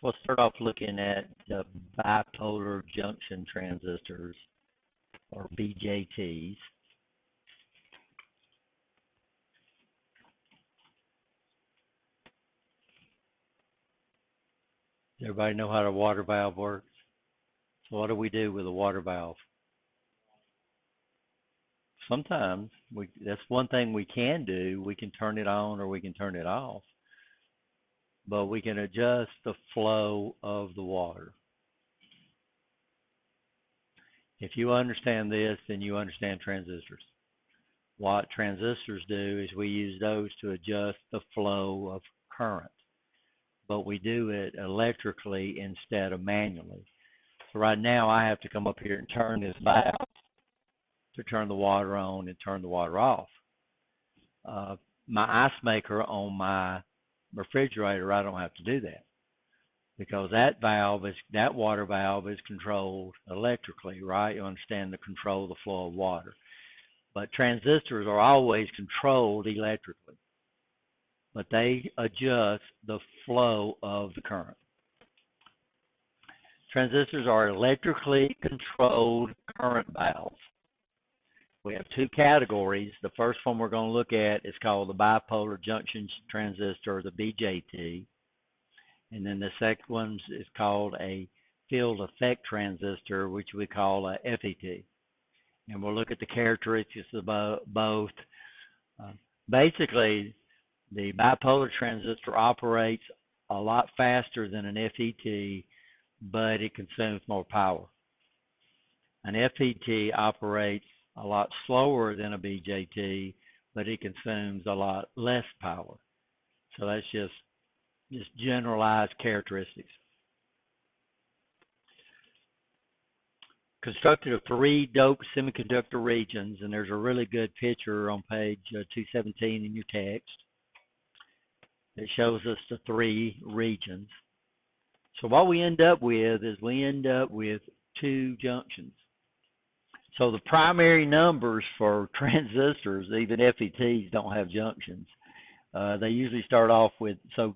We'll start off looking at bipolar junction transistors, or BJTs. Does everybody know how a water valve works? So what do we do with a water valve? Sometimes that's one thing we can do. We can turn it on or we can turn it off, but we can adjust the flow of the water. If you understand this, then you understand transistors. What transistors do is we use those to adjust the flow of current, but we do it electrically instead of manually. So right now I have to come up here and turn this valve to turn the water on and turn the water off. My ice maker on my refrigerator, I don't have to do that, because that water valve is controlled electrically, right? You understand, the control of the flow of water. But transistors are always controlled electrically, but they adjust the flow of the current. Transistors are electrically controlled current valves. We have two categories. The first one we're going to look at is called the bipolar junction transistor, or the BJT. And then the second one is called a field effect transistor, which we call a FET. And we'll look at the characteristics of both. Basically, the bipolar transistor operates a lot faster than an FET, but it consumes more power. An FET operates a lot slower than a BJT, but it consumes a lot less power. So that's just generalized characteristics. Constructed of 3 doped semiconductor regions, and there's a really good picture on page 217 in your text. It shows us the 3 regions. So what we end up with is 2 junctions. So the primary numbers for transistors, even FETs, don't have junctions. They usually start off with, so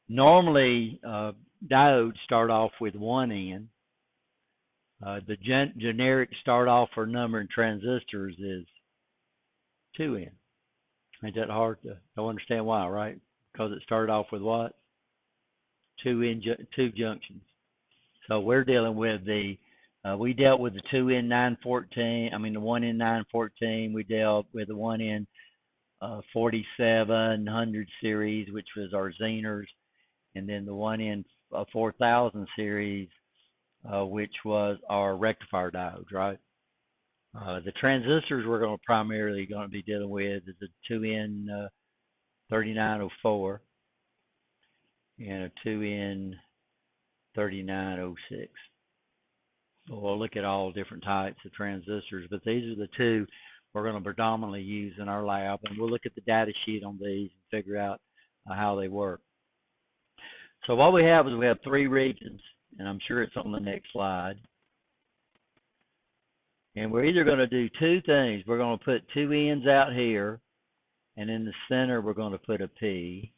normally diodes start off with 1 N. The generic start off for number in transistors is 2 N. Ain't that hard to don't understand why, right? Because it started off with what? 2 junctions. So we're dealing with we dealt with the 2N914, the 1N914. We dealt with the 1N4700 series, which was our Zeners, and then the 1N4000 series, which was our rectifier diodes, right? The transistors we're primarily going to be dealing with is the 2N3904 and a 2N3906. So we'll look at all different types of transistors, but these are the 2 we're going to predominantly use in our lab, and we'll look at the data sheet on these and figure out how they work. So what we have is we have 3 regions, and I'm sure it's on the next slide. And we're either going to do 2 things. We're going to put 2 N's out here, and in the center we're going to put a P,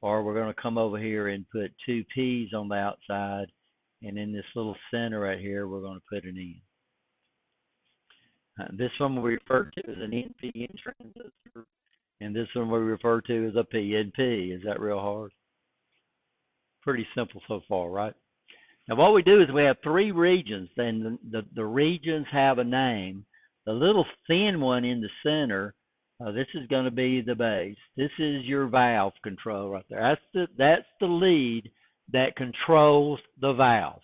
or we're going to come over here and put 2 P's on the outside, and in this little center right here we're going to put an N. This one we refer to as an NPN transistor, and this one we refer to as a PNP. Is that real hard? Pretty simple so far, right? Now what we do is we have 3 regions, and the regions have a name. The little thin one in the center, this is going to be the base. This is your valve control right there. That's the lead that controls the valve.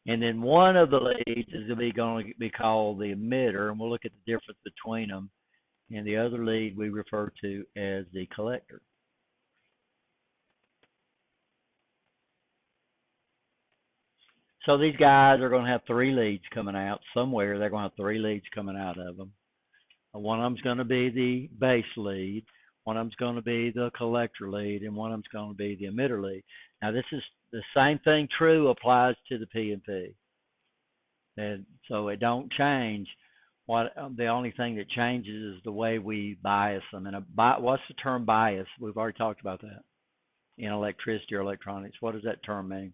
And then one of the leads is going to be called the emitter, and we'll look at the difference between them. And the other lead we refer to as the collector. So these guys are going to have 3 leads coming out. Somewhere they're going to have 3 leads coming out of them. One of them's going to be the base lead, one of them's going to be the collector lead, and one of them's going to be the emitter lead. Now this is the same thing applies to the PNP. And so it don't change. The only thing that changes is the way we bias them. And what's the term bias? We've already talked about that in electricity or electronics. What does that term mean?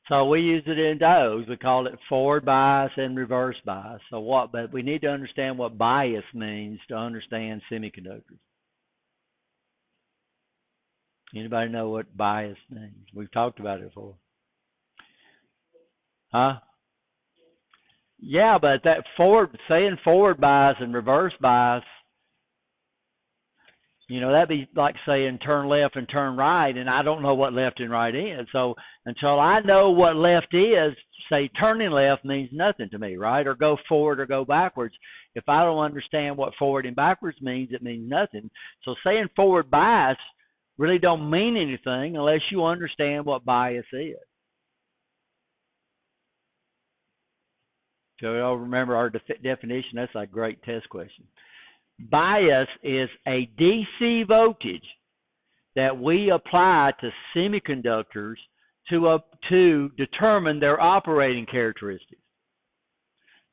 So we use it in diodes. We call it forward bias and reverse bias. But we need to understand what bias means to understand semiconductors. Anybody know what bias means? We've talked about it before. Huh? Yeah, but that saying forward bias and reverse bias, that'd be like saying turn left and turn right, and I don't know what left and right is. So until I know what left is, say turning left means nothing to me, right? Or go forward or go backwards. If I don't understand what forward and backwards means, it means nothing. So saying forward bias really don't mean anything unless you understand what bias is. So y'all remember our definition. That's a great test question. Bias is a DC voltage that we apply to semiconductors to determine their operating characteristics.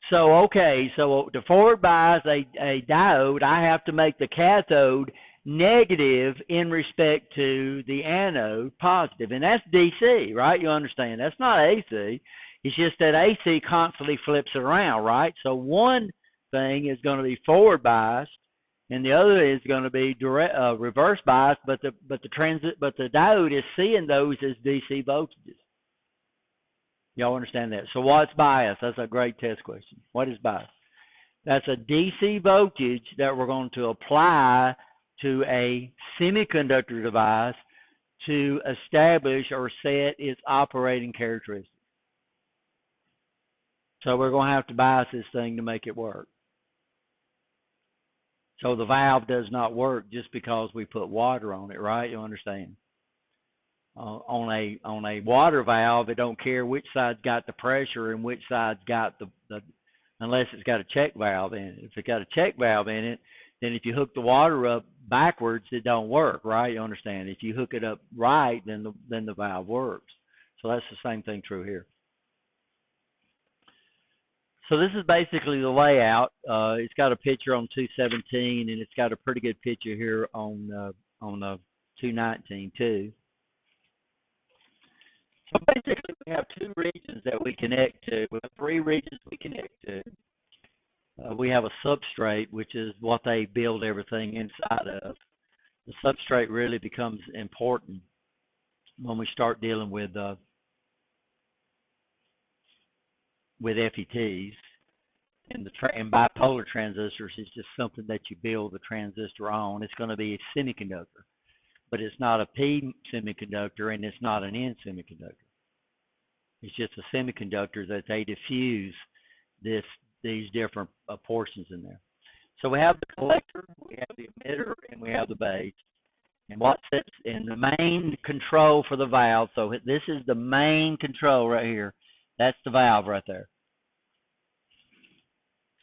So the forward bias, a diode, I have to make the cathode negative in respect to the anode positive. And that's DC, right? You understand? That's not AC. It's just that AC constantly flips it around, right? So one thing is going to be forward biased, and the other is going to be reverse biased. But the diode is seeing those as DC voltages. Y'all understand that? So what's bias? That's a great test question. What is bias? That's a DC voltage that we're going to apply to a semiconductor device to establish or set its operating characteristics. So we're going to have to bias this thing to make it work. So the valve does not work just because we put water on it, right? You understand? On a water valve, it don't care which side's got the pressure and which side's got the unless it's got a check valve in it. If it's got a check valve in it, then if you hook the water up backwards, it don't work, right? You understand? If you hook it up right, then the valve works. So that's the same thing true here. So this is basically the layout. It's got a picture on 217, and it's got a pretty good picture here on 219 too. So basically, we have two regions that we connect to. We have three regions we connect to. We have a substrate, which is what they build everything inside of. The substrate really becomes important when we start dealing with FETs, and bipolar transistors is just something that you build the transistor on. It's going to be a semiconductor, but it's not a P semiconductor and it's not an N semiconductor. It's just a semiconductor that they diffuse these different portions in there. So we have the collector, we have the emitter, and we have the base. And what sits in the main control for the valve? So this is the main control right here. That's the valve right there.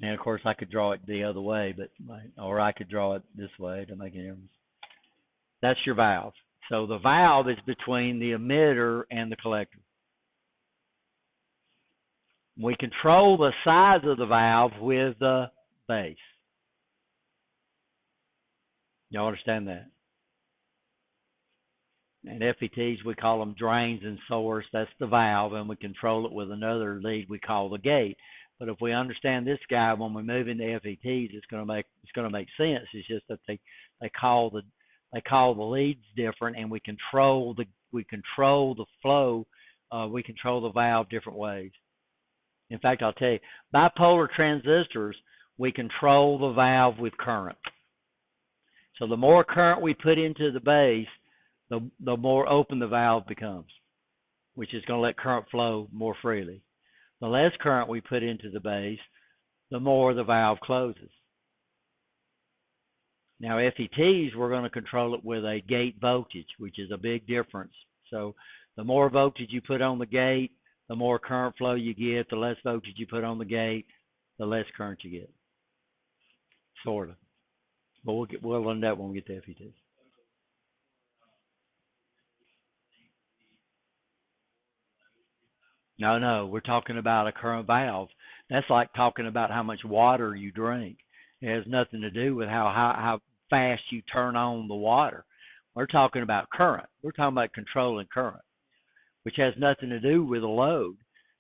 And of course, I could draw it the other way, or I could draw it this way to make it difference. That's your valve. So the valve is between the emitter and the collector. We control the size of the valve with the base. Y'all understand that? And FETs, we call them drains and source. That's the valve, and we control it with another lead we call the gate. But if we understand this guy, when we move into FETs, it's going to make sense. It's just that they call the leads different, and we control the flow. We control the valve different ways. In fact, I'll tell you, bipolar transistors, we control the valve with current. So the more current we put into the base, the more open the valve becomes, which is going to let current flow more freely. The less current we put into the base, the more the valve closes. Now, FETs, we're going to control it with a gate voltage, which is a big difference. So the more voltage you put on the gate, the more current flow you get. The less voltage you put on the gate, the less current you get. Sort of. But we'll learn that when we get to FETs. No, we're talking about a current valve. That's like talking about how much water you drink. It has nothing to do with how fast you turn on the water. We're talking about current. We're talking about controlling current, which has nothing to do with the load.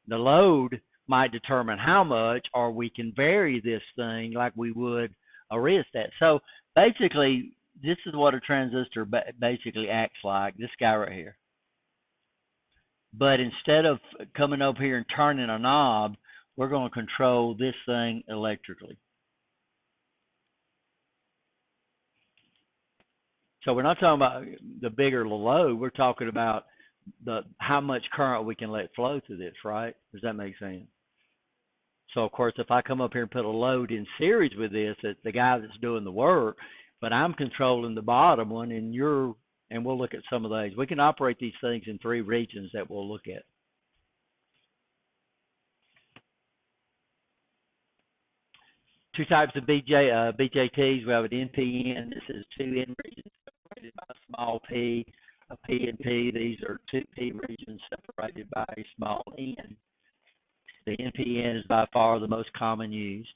The load might determine how much, or we can vary this thing like we would a rheostat. So basically, this is what a transistor basically acts like, this guy right here. But instead of coming up here and turning a knob, we're going to control this thing electrically. So we're not talking about the bigger the load. We're talking about how much current we can let flow through this, right? Does that make sense? So, of course, if I come up here and put a load in series with this, it's the guy that's doing the work, but I'm controlling the bottom one, and we'll look at some of those. We can operate these things in 3 regions that we'll look at. Two types of BJTs. We have an NPN. This is 2 N regions separated by a small p, a P and P. These are 2 P regions separated by a small N. The NPN is by far the most common used.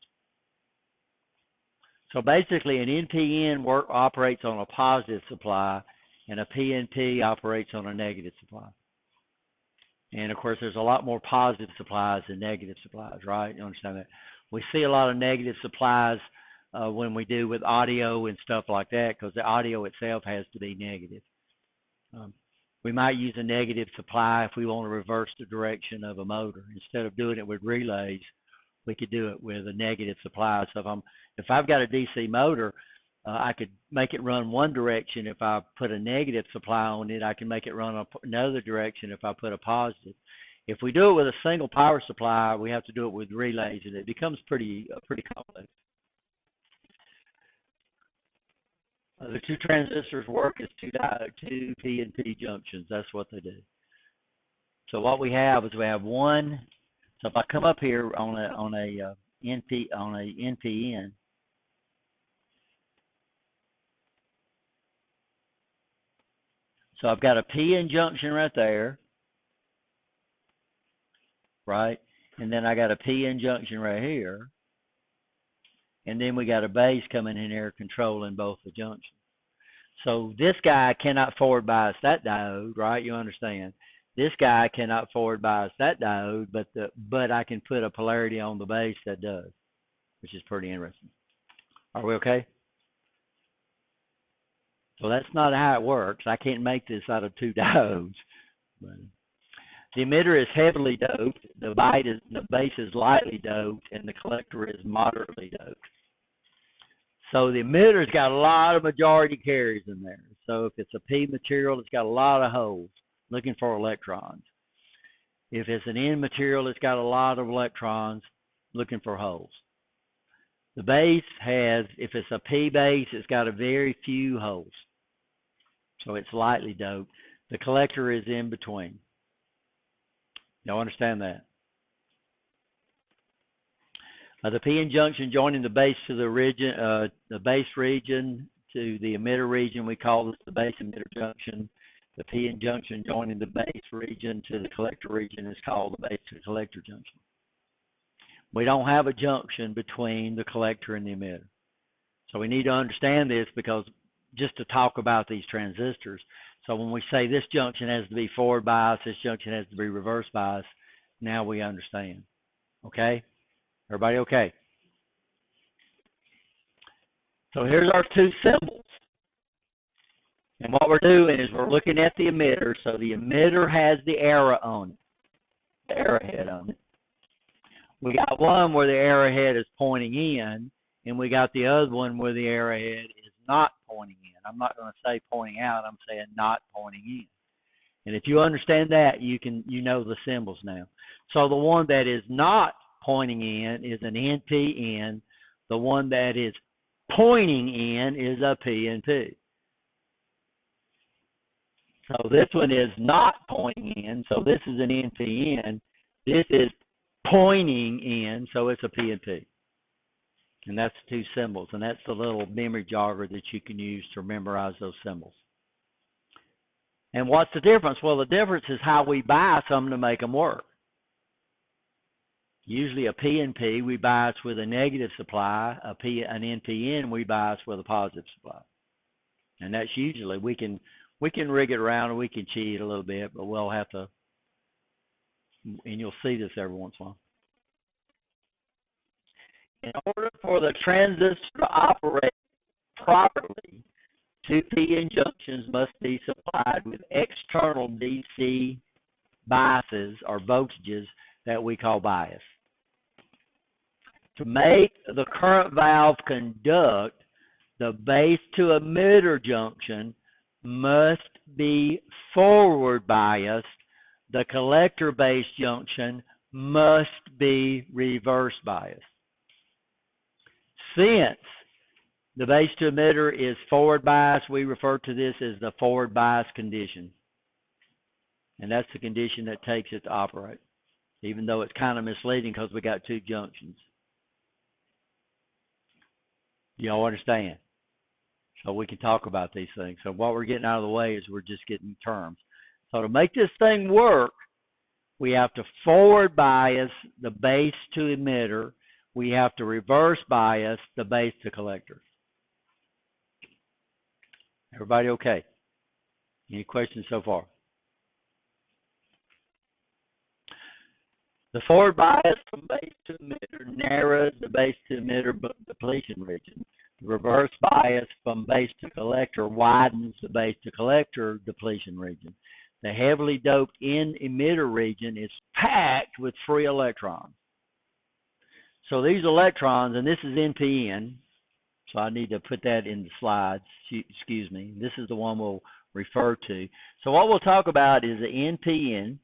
So basically, an NPN operates on a positive supply, and a PNP operates on a negative supply. And of course, there's a lot more positive supplies than negative supplies, right? You understand that? We see a lot of negative supplies when we do with audio and stuff like that, because the audio itself has to be negative. We might use a negative supply if we want to reverse the direction of a motor. Instead of doing it with relays, we could do it with a negative supply. So if I've got a DC motor, I could make it run one direction. If I put a negative supply on it, I can make it run another direction if I put a positive. If we do it with a single power supply, we have to do it with relays, and it becomes pretty complex. The 2 transistors work as 2 P and P junctions. That's what they do. So what we have is we have one. So if I come up here on a NPN, so I've got a PN junction right there, right? And then I got a PN junction right here. And then we got a base coming in here controlling both the junctions. So this guy cannot forward bias that diode, right? You understand? This guy cannot forward bias that diode, but I can put a polarity on the base that does, which is pretty interesting. Are we okay? So that's not how it works. I can't make this out of 2 diodes. But the emitter is heavily doped, the base is lightly doped, and the collector is moderately doped. So the emitter's got a lot of majority carriers in there. So if it's a P material, it's got a lot of holes looking for electrons. If it's an N material, it's got a lot of electrons looking for holes. The base has, if it's a P base, it's got a very few holes. So it's lightly doped. The collector is in between. Y'all understand that? The PN junction joining the base to the base region to the emitter region, we call this the base emitter junction. The PN junction joining the base region to the collector region is called the base to collector junction. We don't have a junction between the collector and the emitter. So we need to understand this, because just to talk about these transistors. So when we say this junction has to be forward bias, this junction has to be reverse bias, now we understand. Okay? Everybody okay? So here's our 2 symbols. And what we're doing is we're looking at the emitter. So the emitter has the arrow on it, the arrowhead on it. We got one where the arrowhead is pointing in, and we got the other one where the arrowhead is not pointing in. I'm not going to say pointing out, I'm saying not pointing in. And if you understand that, you know the symbols now. So the one that is not pointing in is an NPN. The one that is pointing in is a PNP. So this one is not pointing in, so this is an NPN. This is pointing in, so it's a PNP. And that's 2 symbols, and that's the little memory jogger that you can use to memorize those symbols. And what's the difference? Well, the difference is how we bias them to make them work. Usually a PNP we bias with a negative supply, an NPN we bias with a positive supply. And that's usually, we can rig it around and we can cheat a little bit, but we'll have to, and you'll see this every once in a while. In order for the transistor to operate properly, two PN junctions must be supplied with external DC biases or voltages that we call bias. To make the current valve conduct, the base to emitter junction must be forward biased. The collector base junction must be reverse biased. Since the base to emitter is forward bias, we refer to this as the forward bias condition. And that's the condition that takes it to operate, even though it's kind of misleading because we got two junctions. You all understand? So we can talk about these things. So what we're getting out of the way is we're just getting terms. So to make this thing work, we have to forward bias the base to emitter. We have to reverse bias the base to collector. Everybody okay? Any questions so far? The forward bias from base to emitter narrows the base to emitter depletion region. The reverse bias from base to collector widens the base to collector depletion region. The heavily doped end emitter region is packed with free electrons. So these electrons, and this is NPN, so I need to put that in the slides, excuse me. This is the one we'll refer to. So what we'll talk about is the NPN,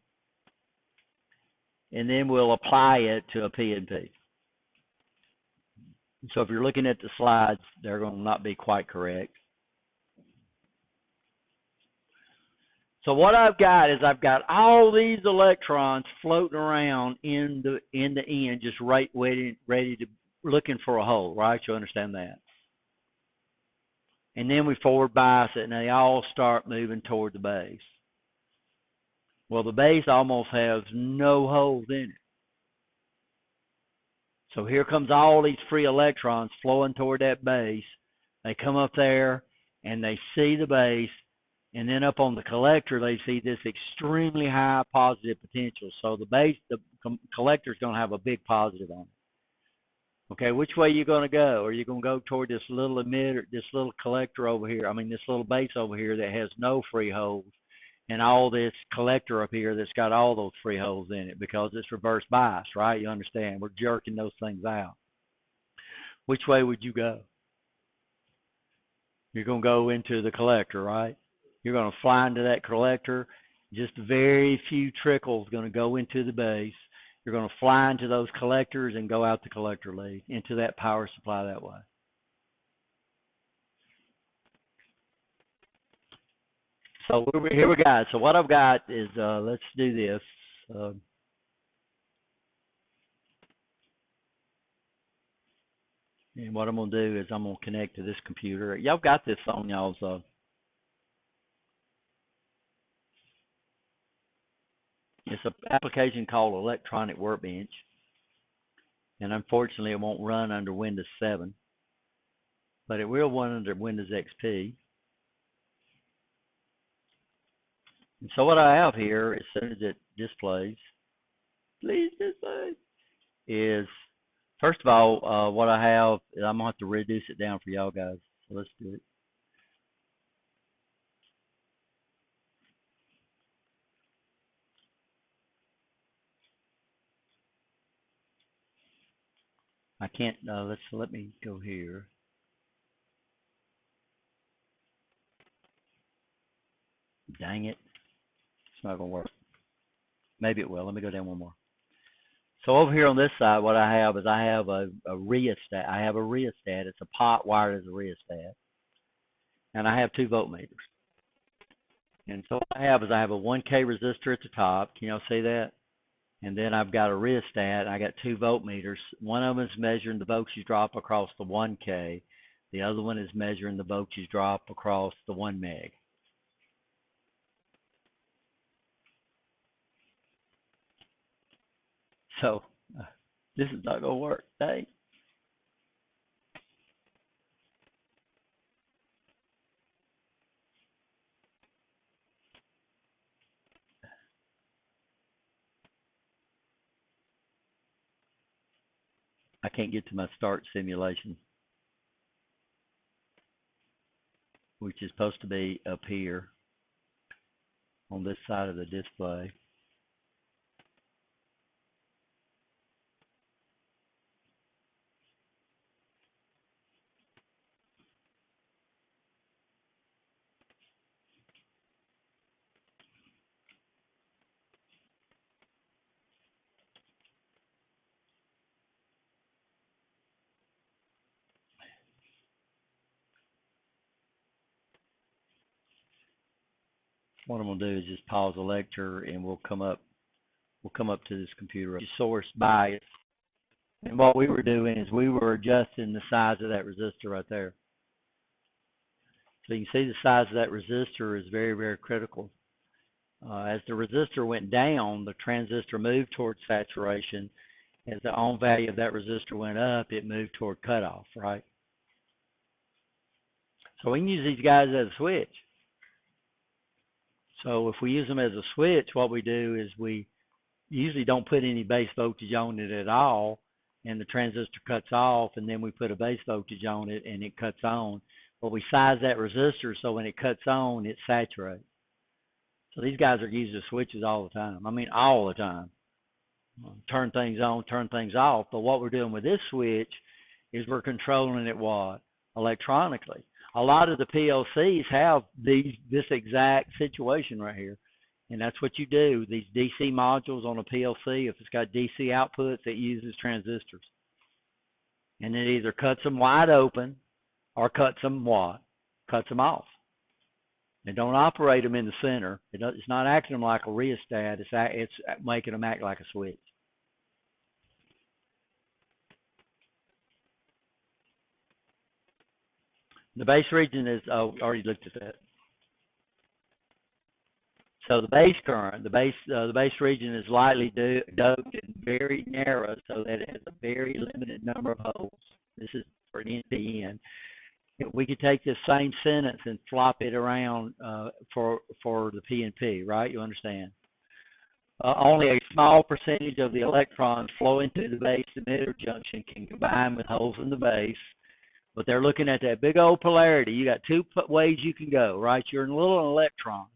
and then we'll apply it to a PNP. So if you're looking at the slides, they're going to not be quite correct. So what I've got is I've got all these electrons floating around in the end, just ready to looking for a hole, right? You understand that? And then we forward bias it, and they all start moving toward the base. Well, the base almost has no holes in it. So here comes all these free electrons flowing toward that base. They come up there, and they see the base, and then up on the collector, they see this extremely high positive potential. So the base, the collector is going to have a big positive on it. Okay, which way are you going to go? Are you going to go toward this little emitter, this little collector over here? I mean, this little base over here that has no free holes, and all this collector up here that's got all those free holes in it because it's reverse bias, right? You understand? We're jerking those things out. Which way would you go? You're going to go into the collector, right? You're going to fly into that collector. Just very few trickles going to go into the base. You're going to fly into those collectors and go out the collector lead into that power supply that way. So here we go. So what I've got is, let's do this. And what I'm going to do is I'm going to connect to this computer. Y'all got this on y'all's it's an application called Electronic Workbench. And unfortunately, it won't run under Windows 7. But it will run under Windows XP. And so what I have here, as soon as it displays, please display, is, first of all, what I have, I'm going to have to reduce it down for y'all guys. So let's do it. I can't, let me go here. Dang it. It's not going to work. Maybe it will. Let me go down one more. So over here on this side, what I have is I have a rheostat. I have a rheostat. It's a pot wired as a rheostat. And I have 2 voltmeters. And so what I have is I have a 1K resistor at the top. Can y'all see that? And then I've got a rheostat. I got 2 voltmeters. One of them is measuring the voltage drop across the 1K. The other one is measuring the voltage drop across the 1 meg. So This is not gonna work. Hey. I can't get to my start simulation, which is supposed to be up here on this side of the display. What I'm gonna do is just pause the lecture and we'll come up to this computer. Source bias. And what we were doing is we were adjusting the size of that resistor right there. So you can see the size of that resistor is very, very critical. As the resistor went down, the transistor moved towards saturation. As the ohm value of that resistor went up, it moved toward cutoff, right? So we can use these guys as a switch. So if we use them as a switch, what we do is we usually don't put any base voltage on it at all, and the transistor cuts off, and then we put a base voltage on it, and it cuts on. But we size that resistor so when it cuts on, it saturates. So these guys are using switches all the time. I mean, all the time. Turn things on, turn things off. But what we're doing with this switch is we're controlling it what? Electronically. A lot of the PLCs have this exact situation right here. And that's what you do. These DC modules on a PLC, if it's got DC outputs, it uses transistors. And it either cuts them wide open or cuts them what? Cuts them off. And don't operate them in the center. It's not acting them like a rheostat. It's making them act like a switch. The base region is, oh, already looked at that. So the base current, the base region is lightly doped and very narrow, so that it has a very limited number of holes. This is for an NPN. We could take this same sentence and flop it around for the PNP, right? You understand? Only a small percentage of the electrons flowing through the base emitter junction can combine with holes in the base. But they're looking at that big old polarity. You got two ways you can go, right? You're in a little electron.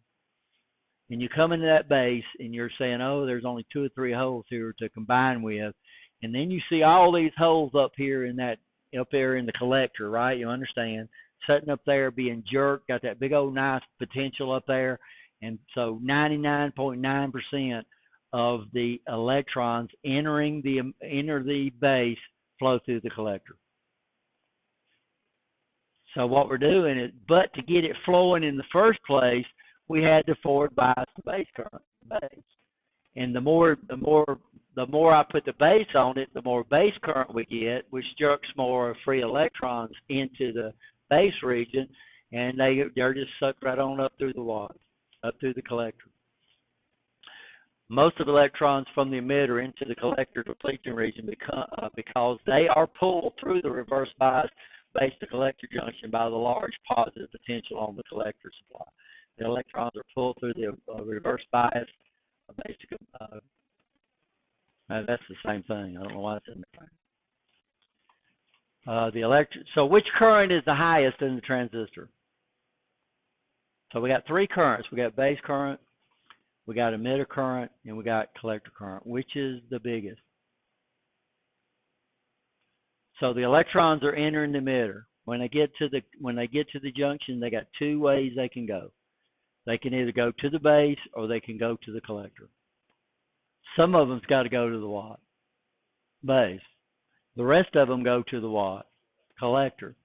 And you come into that base and you're saying, oh, there's only 2 or 3 holes here to combine with. And then you see all these holes up here in that, up there in the collector, right? You understand? Sitting up there being jerked, got that big old nice potential up there. And so 99.9% of the electrons enter the base flow through the collector. So what we're doing is, but to get it flowing in the first place, we had to forward bias the base current, base. And the more I put the base on it, the more base current we get, which jerks more free electrons into the base region, and they're just sucked right on up through the watt, up through the collector. Most of the electrons from the emitter into the collector depletion region because they are pulled through the reverse bias base to collector junction by the large positive potential on the collector supply. The electrons are pulled through the reverse bias base to that's the same thing. I don't know why it's in there. So which current is the highest in the transistor? So we got 3 currents. We got base current, we got emitter current, and we got collector current. Which is the biggest? So the electrons are entering the emitter. When they get to the junction, they got 2 ways they can go. They can either go to the base or they can go to the collector. Some of them's got to go to the what? Base. The rest of them go to the what? Collector.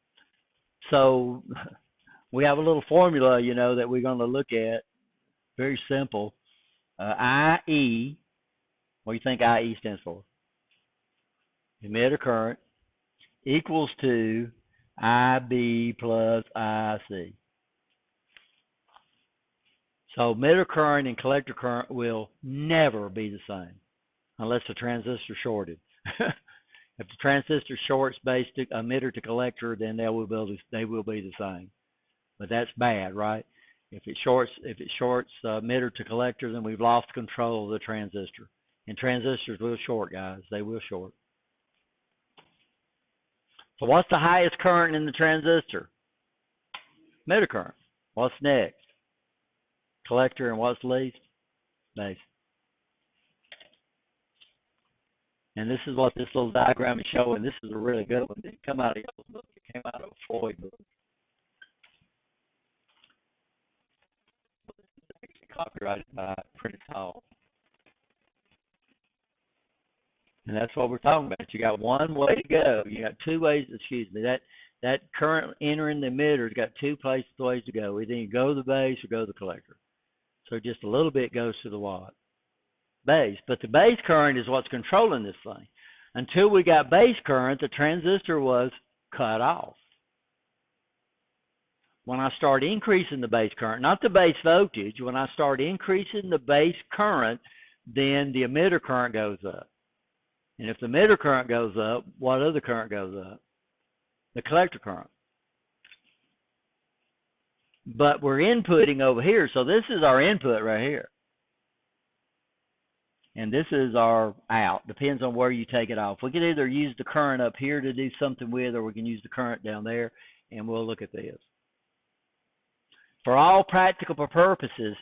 So we have a little formula, you know, that we're going to look at. Very simple. IE, what do you think IE stands for? Emitter current equals to IB plus IC. So emitter current and collector current will never be the same unless the transistor shorted. If the transistor shorts base to emitter to collector, then they will be the same. But that's bad, right? If it shorts emitter to collector, then we've lost control of the transistor. And transistors will short, guys. They will short. So what's the highest current in the transistor? Emitter current. What's next? Collector, and what's least? Base. And this is what this little diagram is showing. This is a really good one. It didn't come out of y'all's book. It came out of a Floyd book. It's copyrighted by Prince Hall. And that's what we're talking about. You got one way to go. You got two ways, excuse me. That current entering the emitter has got two ways to go. Either you go to the base or go to the collector. So just a little bit goes to the what? Base. But the base current is what's controlling this thing. Until we got base current, the transistor was cut off. When I start increasing the base current, not the base voltage, when I start increasing the base current, then the emitter current goes up. And if the emitter current goes up, what other current goes up? The collector current. But we're inputting over here, so this is our input right here. And this is our out. Depends on where you take it off. We can either use the current up here to do something with, or we can use the current down there, and we'll look at this. For all practical purposes,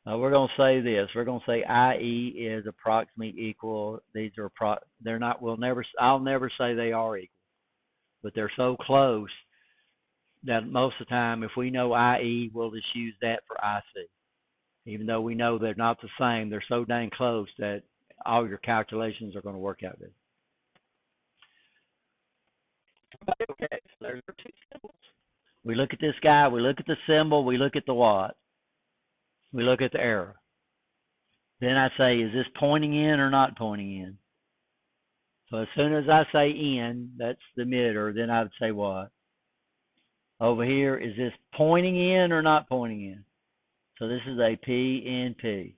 we're going to say this. We're going to say IE is approximately equal. These are they're not. I'll never say they are equal, but they're so close that most of the time, if we know IE, we'll just use that for IC. Even though we know they're not the same, they're so dang close that all your calculations are going to work out good. Okay, so there's our two symbols. We look at this guy, we look at the symbol, we look at the what? We look at the arrow. Then I say, is this pointing in or not pointing in? So as soon as I say in, that's the emitter, then I would say what? Over here, is this pointing in or not pointing in? So this is a PNP.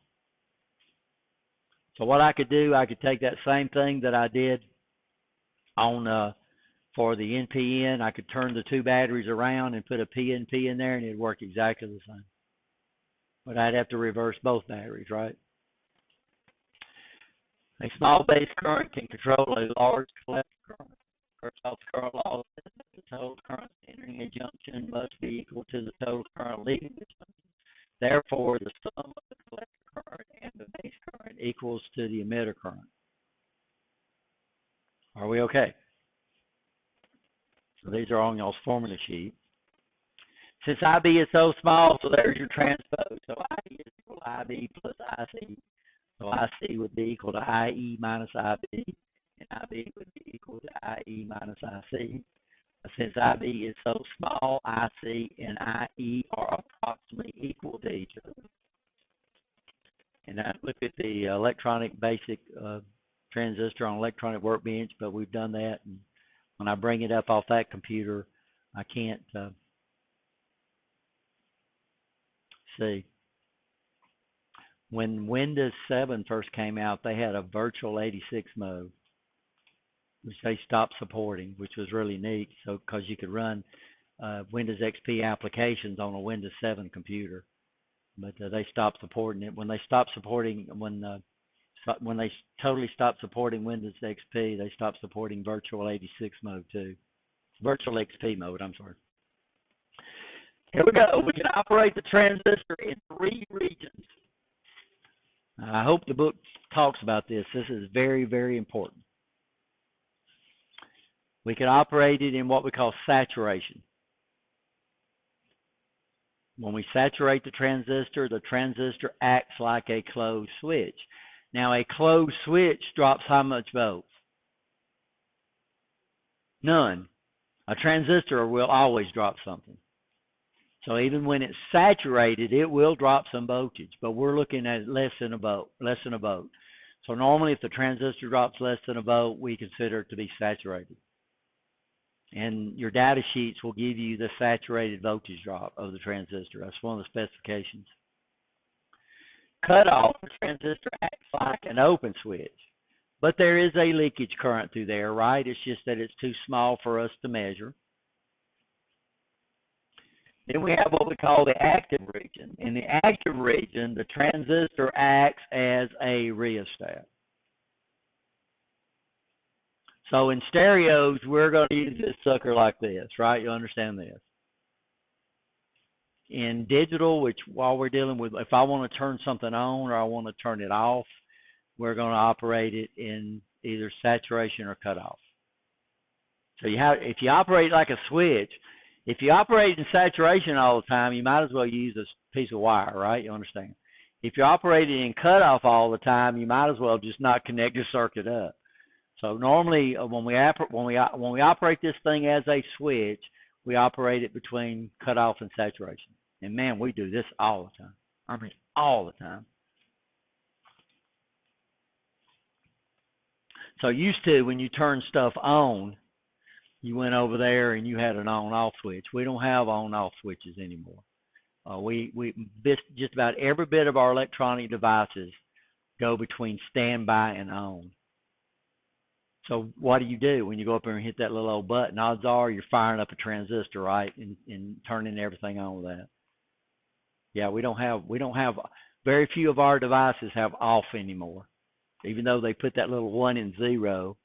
So what I could do, I could take that same thing that I did on for the NPN. I could turn the two batteries around and put a PNP in there, and it'd work exactly the same. But I'd have to reverse both batteries, right? A small base current can control a large collector current. Kirchhoff's current law says that the total current entering a junction must be equal to the total current leaving the junction. Therefore, the sum of the collector current and the base current equals to the emitter current. Are we okay? So these are on y'all's formula sheet. Since IB is so small, so there's your transpose. So IE is equal to IB plus IC. So IC would be equal to IE minus IB, and IB would be equal to IE minus IC. Since IB is so small, IC and IE are approximately equal to each other. And I look at the electronic basic transistor on electronic workbench, but we've done that. And when I bring it up off that computer, I can't see. When Windows 7 first came out, they had a virtual 86 mode, which they stopped supporting, which was really neat. So because you could run Windows XP applications on a Windows 7 computer, but they stopped supporting it. When they stopped supporting, when they totally stopped supporting Windows XP, they stopped supporting virtual 86 mode too. Virtual XP mode, I'm sorry. Here we go. We can operate the transistor in 3 regions. I hope the book talks about this. This is very, very important. We can operate it in what we call saturation. When we saturate the transistor acts like a closed switch. Now, a closed switch drops how much volts? None. A transistor will always drop something. So even when it's saturated, it will drop some voltage, but we're looking at less than a volt. So normally if the transistor drops less than a volt, we consider it to be saturated. And your data sheets will give you the saturated voltage drop of the transistor. That's one of the specifications. Cutoff, the transistor acts like an open switch. But there is a leakage current through there, right? It's just that it's too small for us to measure. Then we have what we call the active region. In the active region, the transistor acts as a rheostat. So in stereos, we're going to use this sucker like this, right? You understand this. In digital, which while we're dealing with, if I want to turn something on or I want to turn it off, we're going to operate it in either saturation or cutoff. So if you operate like a switch, if you operate in saturation all the time, you might as well use a piece of wire, right? You understand? If you're operating in cutoff all the time, you might as well just not connect your circuit up. So normally, when we operate this thing as a switch, we operate it between cutoff and saturation. And man, we do this all the time. I mean, all the time. So used to, when you turn stuff on, you went over there and you had an on-off switch. We don't have on-off switches anymore. Just about every bit of our electronic devices go between standby and on. So what do you do when you go up there and hit that little old button? Odds are you're firing up a transistor, right, and turning everything on with that. Yeah, we don't have very few of our devices have off anymore, even though they put that little 1 and 0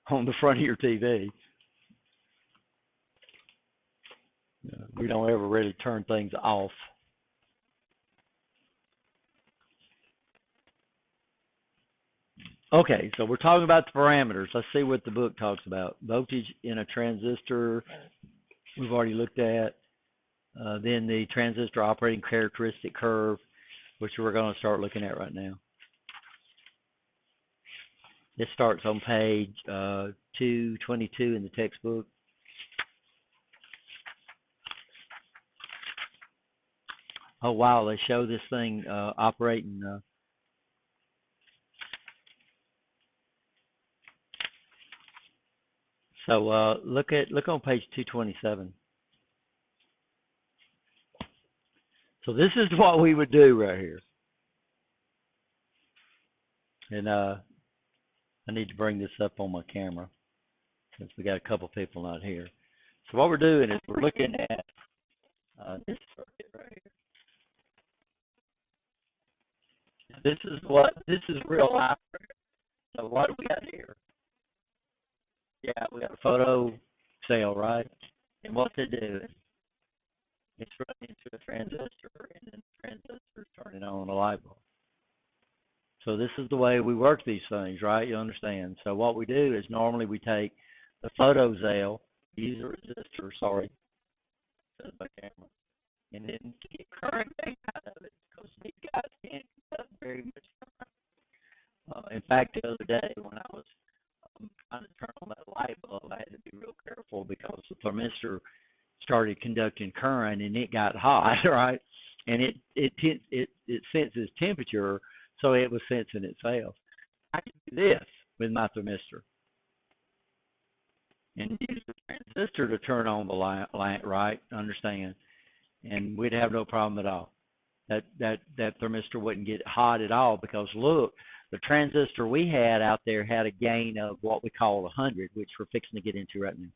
on the front of your TV. We don't ever really turn things off. Okay, so we're talking about the parameters. Let's see what the book talks about. Voltage in a transistor, we've already looked at. Then the transistor operating characteristic curve, which we're going to start looking at right now. This starts on page 222 in the textbook. Oh wow, they show this thing operating. So look on page 227. So this is what we would do right here. And I need to bring this up on my camera since we got a couple people not here. So what we're doing is we're looking at this circuit right here. This is real life. So what do we got here? Yeah, we got a photo cell, right? And what's it doing? It's running into a transistor, and then the transistor is turning on a light bulb. So this is the way we work these things, right? You understand? So what we do is normally we take the photo cell, use a resistor, sorry, that's my camera, and then get current out of it because these guys can't cut very much current. In fact, the other day when I was trying to turn on that light bulb, I had to be real careful because the thermistor started conducting current and it got hot, right? And it senses temperature, so it was sensing itself. I can do this with my thermistor and use the transistor to turn on the light, right? Understand? And we'd have no problem at all. That thermistor wouldn't get hot at all because look, the transistor we had out there had a gain of what we call 100, which we're fixing to get into right now.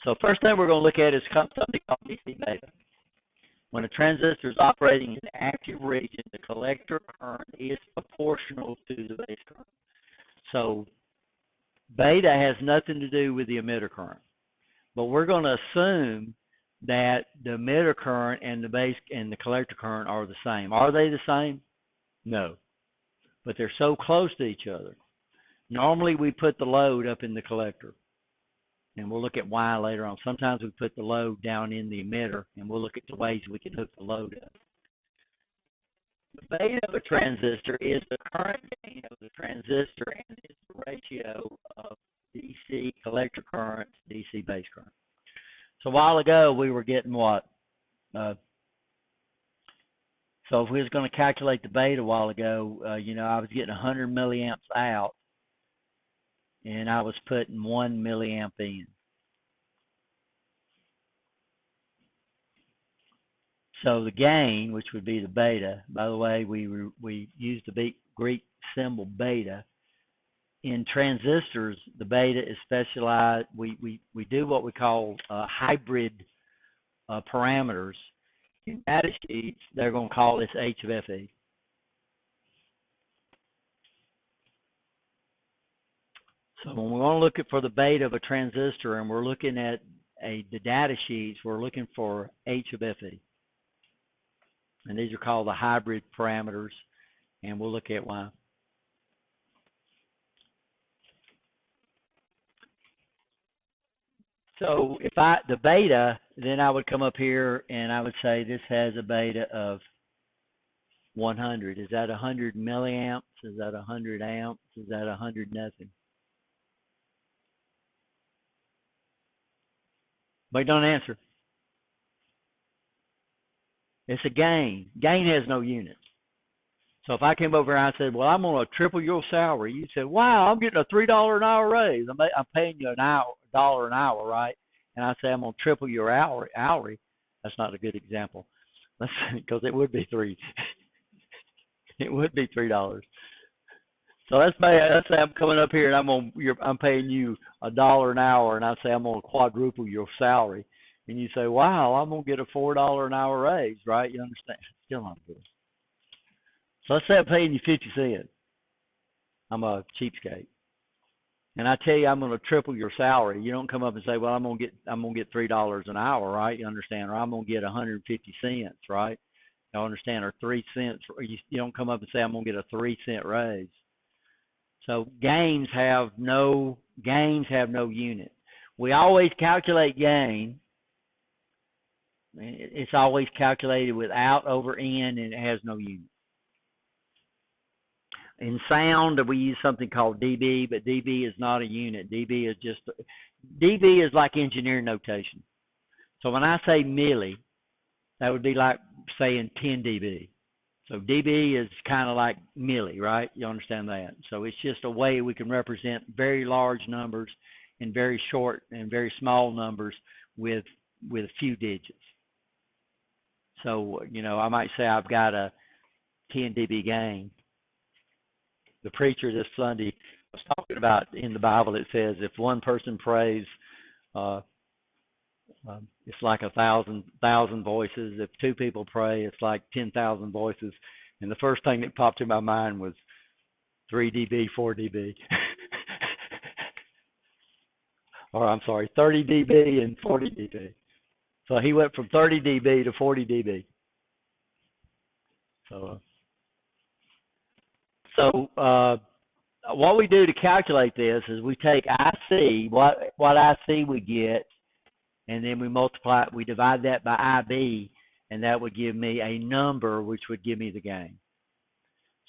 So first thing we're going to look at is something called DC beta. When a transistor is operating in the active region, the collector current is proportional to the base current. So beta has nothing to do with the emitter current. But we're going to assume that the emitter current and the base and the collector current are the same. Are they the same? No. But they're so close to each other. Normally we put the load up in the collector. And we'll look at why later on. Sometimes we put the load down in the emitter, and we'll look at the ways we can hook the load up. The beta of a transistor is the current gain of the transistor and its ratio of DC collector current to DC base current. So a while ago, we were getting what? So if we was going to calculate the beta a while ago, I was getting 100 milliamps out, and I was putting 1 milliamp in. So the gain, which would be the beta, by the way, we use the Greek symbol beta. In transistors, the beta is specialized. We do what we call hybrid parameters. In data sheets, they're going to call this H of FE. So when we're going to look for the beta of a transistor and we're looking at the data sheets, we're looking for H of FE. And these are called the hybrid parameters, and we'll look at why. So if the beta, then I would come up here and I would say this has a beta of 100. Is that 100 milliamps? Is that 100 amps? Is that 100 nothing? But don't answer. It's a gain. Gain has no units. So if I came over and I said, well, I'm going to triple your salary, you said, wow, I'm getting a $3 an hour raise. I'm paying you $1 an hour, right? And I say I'm going to triple your hourly. That's not a good example, because it would be three. It would be $3. So let's say I'm coming up here and I'm paying you $1 an hour, and I say I'm going to quadruple your salary, and you say, wow, I'm going to get a $4 an hour raise, right? You understand? Still not good. So let's say I'm paying you 50 cents. I'm a cheapskate. And I tell you I'm going to triple your salary. You don't come up and say, well, I'm going to get $3 an hour, right? You understand? Or I'm going to get 150 cents, right? You understand? Or 3 cents. Or you don't come up and say I'm going to get a 3-cent raise. So gains have no unit. We always calculate gain. It's always calculated with out over in, and it has no unit. In sound, we use something called dB, but dB is not a unit. dB is like engineer notation. So when I say milli, that would be like saying 10 dB. So dB is kind of like milli, right? You understand that? So it's just a way we can represent very large numbers and very short and very small numbers with few digits. So, I might say I've got a 10 dB gain. The preacher this Sunday was talking about, in the Bible it says if one person prays, it's like 1,000 voices. If 2 people pray, it's like 10,000 voices. And the first thing that popped in my mind was 3 dB, 4 dB. Or I'm sorry, 30 dB and 40 dB. So he went from 30 dB to 40 dB. So what we do to calculate this is we take IC, what IC we get, and then we divide that by IB, and that would give me a number, which would give me the gain.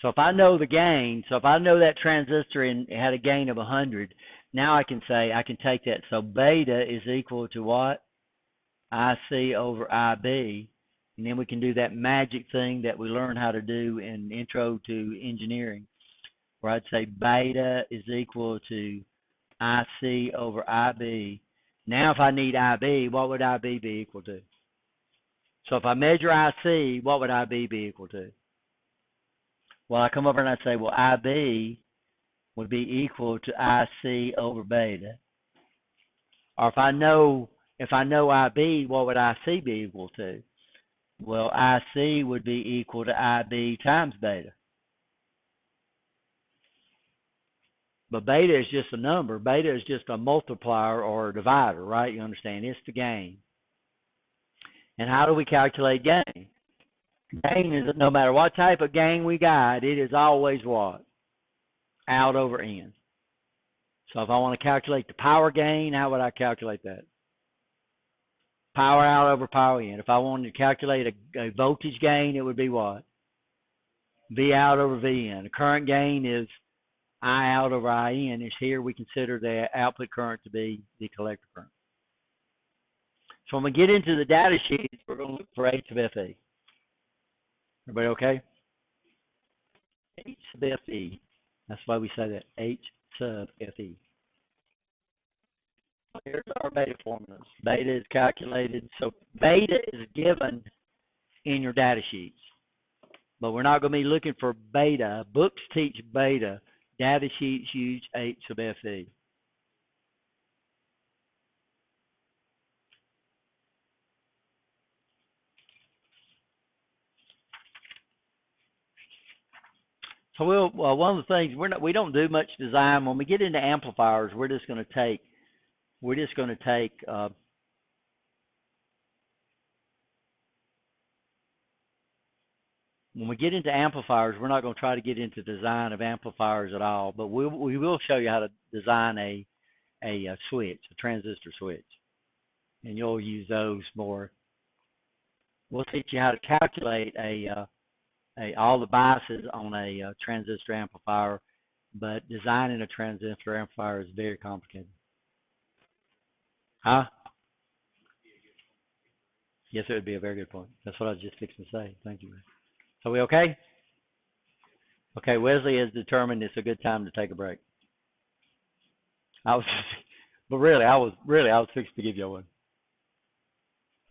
So if I know the gain, so if I know that transistor had a gain of 100, now I can take that. So beta is equal to what? IC over IB. And then we can do that magic thing that we learned how to do in Intro to Engineering, where I'd say beta is equal to IC over IB. Now if I need IB, what would IB be equal to? So if I measure IC, what would IB be equal to? Well, I come over and I say, well, IB would be equal to IC over beta. Or if I know IB, what would IC be equal to? Well, IC would be equal to IB times beta. But beta is just a number. Beta is just a multiplier or a divider, right? You understand? It's the gain. And how do we calculate gain? Gain is, no matter what type of gain we got, it is always what? Out over in. So if I want to calculate the power gain, how would I calculate that? Power out over power in. If I wanted to calculate a voltage gain, it would be what? V out over V in. The current gain is I out over I in. Is here we consider the output current to be the collector current. So when we get into the data sheets, we're going to look for H of FE. Everybody okay? H sub FE. That's why we say that. H sub FE. Here's our beta formulas. Beta is calculated. So beta is given in your data sheets. But we're not going to be looking for beta. Books teach beta. Data sheets use 8 sub FE. So one of the things we don't do much design when we get into amplifiers. We're just going to take when we get into amplifiers, we're not going to try to get into design of amplifiers at all. But we will show you how to design a switch, a transistor switch, and you'll use those more. We'll teach you how to calculate all the biases on a transistor amplifier, but designing a transistor amplifier is very complicated. Huh? Yes, it would be a very good point. That's what I was just fixing to say. Thank you. Are we okay? Okay, Wesley has determined it's a good time to take a break. I was fixing to give you one.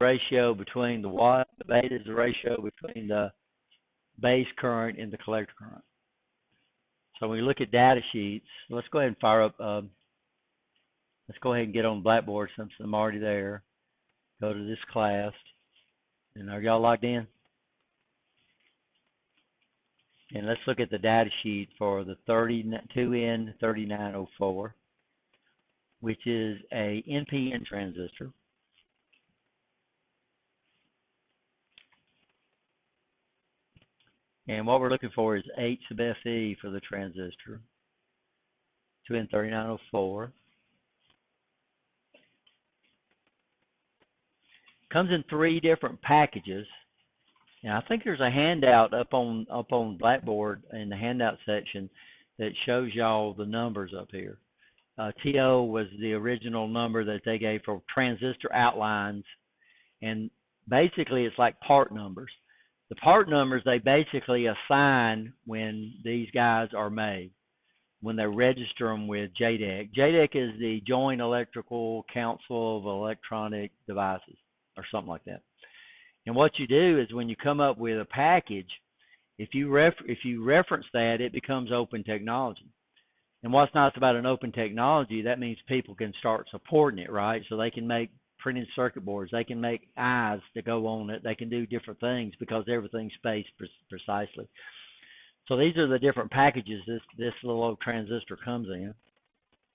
Ratio between the watt, the beta is the ratio between the base current and the collector current. So when we look at data sheets, let's go ahead and fire up. Let's go ahead and get on Blackboard since I'm already there. Go to this class. And are y'all logged in? And let's look at the data sheet for the 2N3904, which is a NPN transistor. And what we're looking for is 8 sub FE for the transistor, 2N3904. Comes in 3 different packages. And I think there's a handout up on Blackboard in the handout section that shows y'all the numbers up here. TO was the original number that they gave for transistor outlines, and basically it's like part numbers. The part numbers they basically assign when these guys are made, when they register them with JEDEC. JEDEC is the Joint Electrical Council of Electronic Devices, or something like that. And what you do is when you come up with a package, if you reference that, it becomes open technology. And what's nice about an open technology, that means people can start supporting it, right? So they can make printed circuit boards, they can make eyes to go on it, they can do different things because everything's spaced precisely. So these are the different packages this little old transistor comes in.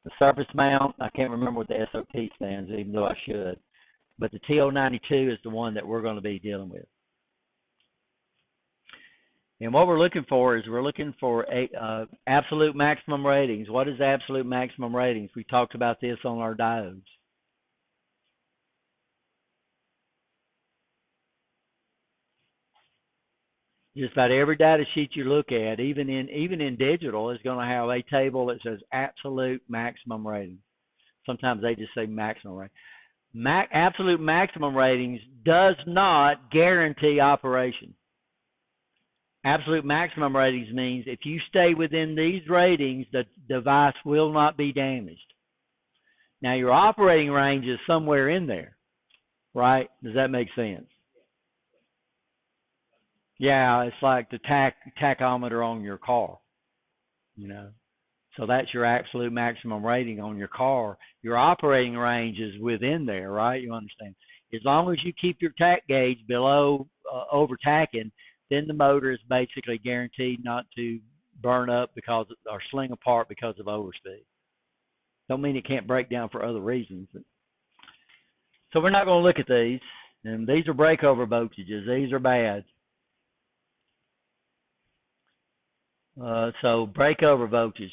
The surface mount, I can't remember what the SOT stands, even though I should. But the TO92 is the one that we're going to be dealing with. And what we're looking for is absolute maximum ratings. What is absolute maximum ratings? We talked about this on our diodes. Just about every data sheet you look at, even in digital, is going to have a table that says absolute maximum rating. Sometimes they just say maximum rating. Absolute maximum ratings does not guarantee operation. Absolute maximum ratings means if you stay within these ratings, the device will not be damaged. Now, your operating range is somewhere in there, right? Does that make sense? Yeah, it's like the tachometer on your car, you know. So that's your absolute maximum rating on your car. Your operating range is within there, right? You understand? As long as you keep your tack gauge below over tacking, then the motor is basically guaranteed not to burn up or sling apart because of overspeed. Don't mean it can't break down for other reasons. So we're not going to look at these. And these are breakover voltages. These are bad. So breakover voltage,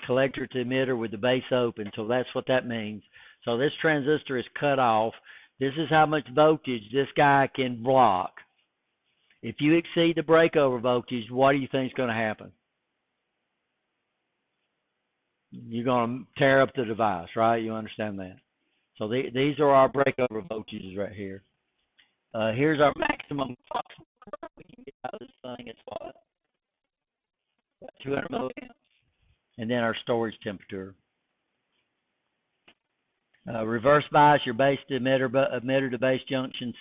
collector to emitter with the base open. So that's what that means. So this transistor is cut off. This is how much voltage this guy can block. If you exceed the breakover voltage, what do you think is going to happen? You're going to tear up the device, right? You understand that? So these are our breakover voltages right here. Here's our maximum current we can get out of this thing. It's what? 200 milliamps. And then our storage temperature. Reverse bias your base to emitter to base junction.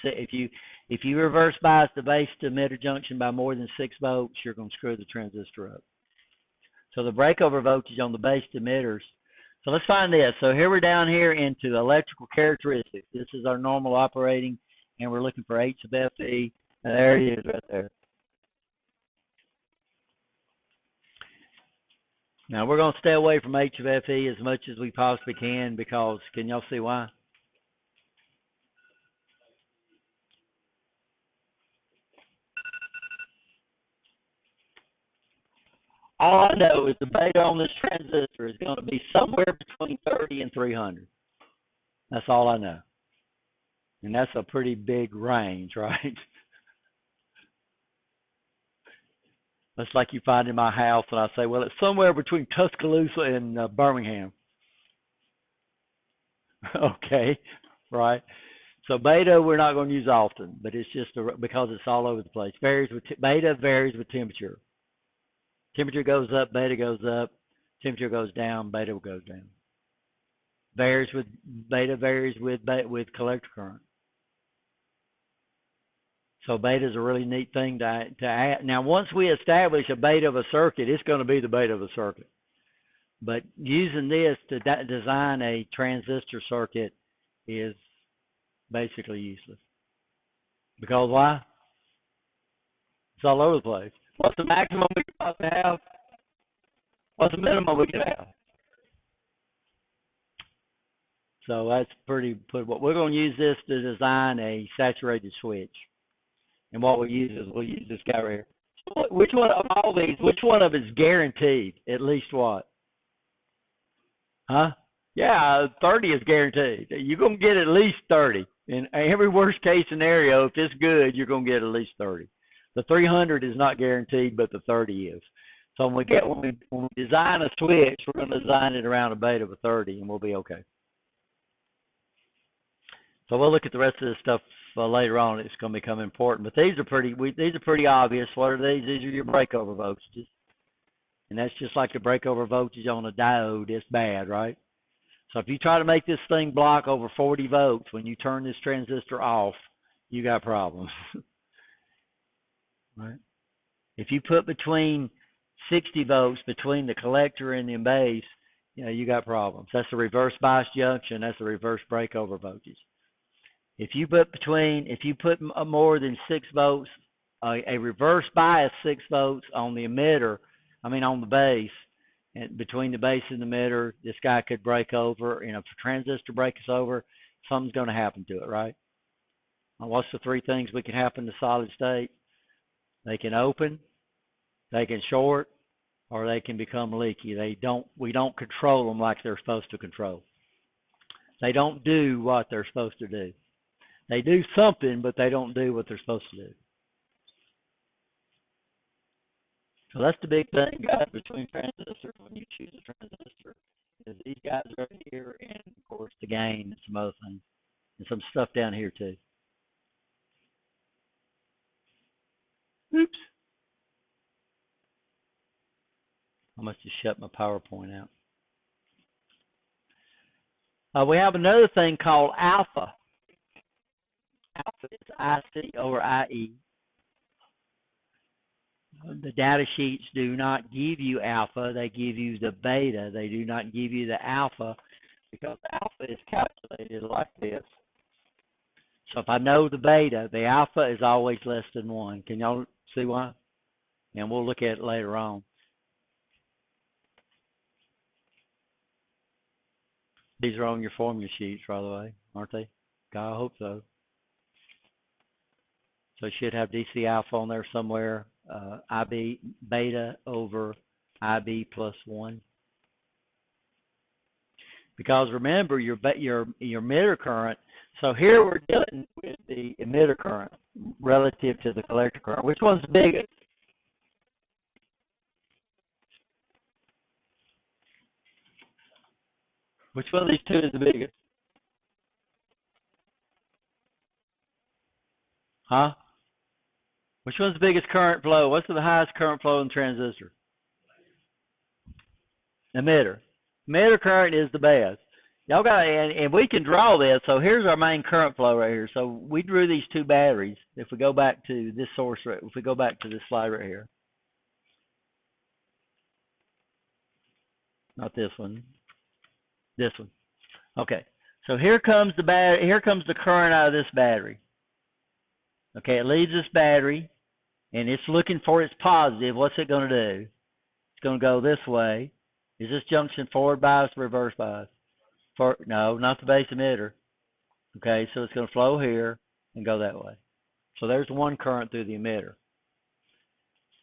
If you reverse bias the base to emitter junction by more than 6 volts, you're going to screw the transistor up. So the breakover voltage on the base to emitters. So let's find this. So here we're down here into electrical characteristics. This is our normal operating, and we're looking for H of FE. There it is right there. Now we're going to stay away from H of FE as much as we possibly can because, can y'all see why? All I know is the beta on this transistor is going to be somewhere between 30 and 300. That's all I know. And that's a pretty big range, right? That's like you find in my house and I say, well, it's somewhere between Tuscaloosa and Birmingham. Okay, right. So beta we're not going to use often, but it's just because it's all over the place. Beta varies with temperature. Temperature goes up, beta goes up. Temperature goes down, beta goes down. Beta varies with collector current. So beta is a really neat thing to add. Now, once we establish a beta of a circuit, it's going to be the beta of a circuit. But using this to design a transistor circuit is basically useless. Because why? It's all over the place. What's the maximum we can possibly have? What's the minimum we can have? So that's pretty. We're going to use this to design a saturated switch. And what we'll use this guy right here. Which one of all these, which one of them is guaranteed? At least what? Huh? Yeah, 30 is guaranteed. You're going to get at least 30. In every worst case scenario, if it's good, you're going to get at least 30. The 300 is not guaranteed, but the 30 is. So when we design a switch, we're going to design it around a beta of a 30, and we'll be okay. So we'll look at the rest of this stuff later on. It's going to become important, but these are pretty obvious. What are these? These are your breakover voltages, and that's just like the breakover voltage on a diode. It's bad, right? So if you try to make this thing block over 40 volts when you turn this transistor off, you got problems. Right? If you put between 60 volts between the collector and the base, you got problems. That's a reverse bias junction. That's a reverse breakover voltage. If you put more than 6 volts, a reverse bias 6 volts on the emitter, on the base, and between the base and the emitter, this guy could break over. And if a transistor breaks over, something's going to happen to it, right? Now, what's the 3 things that can happen to solid state? They can open, they can short, or they can become leaky. We don't control them like they're supposed to control. They don't do what they're supposed to do. They do something, but they don't do what they're supposed to do. So that's the big thing, guys, between transistors when you choose a transistor, is these guys right here, and of course the gain and some other things, and some stuff down here too. Oops. I must have shut my PowerPoint out. We have another thing called alpha. Alpha is IC over IE. The data sheets do not give you alpha, they give you the beta. They do not give you the alpha because alpha is calculated like this. So if I know the beta, the alpha is always less than 1. Can y'all see why? And we'll look at it later on. These are on your formula sheets, by the way, aren't they? God, I hope so. So it should have DC alpha on there somewhere. IB beta over IB plus 1. Because remember your emitter current. So here we're dealing with the emitter current relative to the collector current. Which one's the biggest? Which one of these two is the biggest? Huh? Which one's the biggest current flow? What's the highest current flow in the transistor? Emitter. Emitter current is the best. Y'all got, and we can draw this. So here's our main current flow right here. So we drew these two batteries. If we go back to this source, if we go back to this slide right here, not this one, this one. Okay. So here comes the current out of this battery. Okay, it leaves this battery, and it's looking for its positive. What's it going to do? It's going to go this way. Is this junction forward bias or reverse bias? No, not the base emitter. Okay, so it's going to flow here and go that way. So there's one current through the emitter.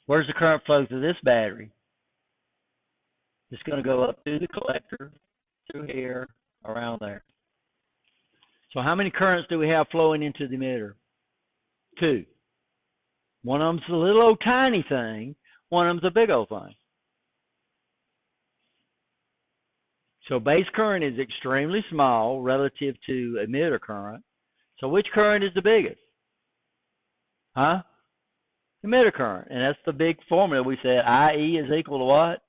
Where's the current flow through this battery? It's going to go up through the collector, through here, around there. So how many currents do we have flowing into the emitter? Two. One of them's a little old tiny thing. One of them's a big old thing. So base current is extremely small relative to emitter current. So which current is the biggest? Huh? Emitter current. And that's the big formula we said. IE is equal to what?